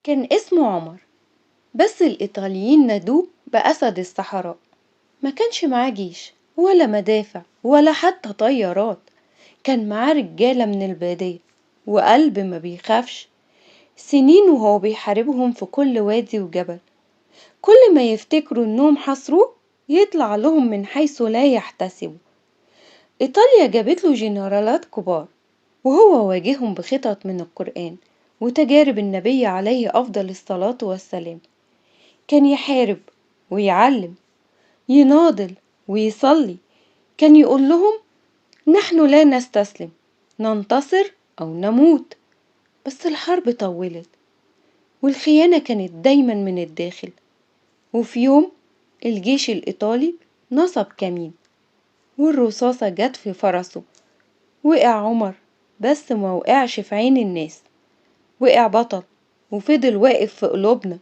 كان اسمه عمر، بس الإيطاليين نادوه بأسد الصحراء. ما كانش معاه جيش ولا مدافع ولا حتى طيارات، كان معاه رجالة من البادية وقلب ما بيخافش. سنين وهو بيحاربهم في كل وادي وجبل، كل ما يفتكروا إنهم حصروه يطلع لهم من حيث لا يحتسبوا. إيطاليا جابت له جنرالات كبار، وهو واجههم بخطط من القرآن وتجارب النبي عليه أفضل الصلاة والسلام. كان يحارب ويعلم، يناضل ويصلي، كان يقول لهم: نحن لا نستسلم، ننتصر أو نموت. بس الحرب طولت والخيانة كانت دايما من الداخل. وفي يوم الجيش الإيطالي نصب كمين والرصاصة جت في فرسه. وقع عمر، بس ما وقعش في عين الناس، وقع بطل وفضل واقف في قلوبنا.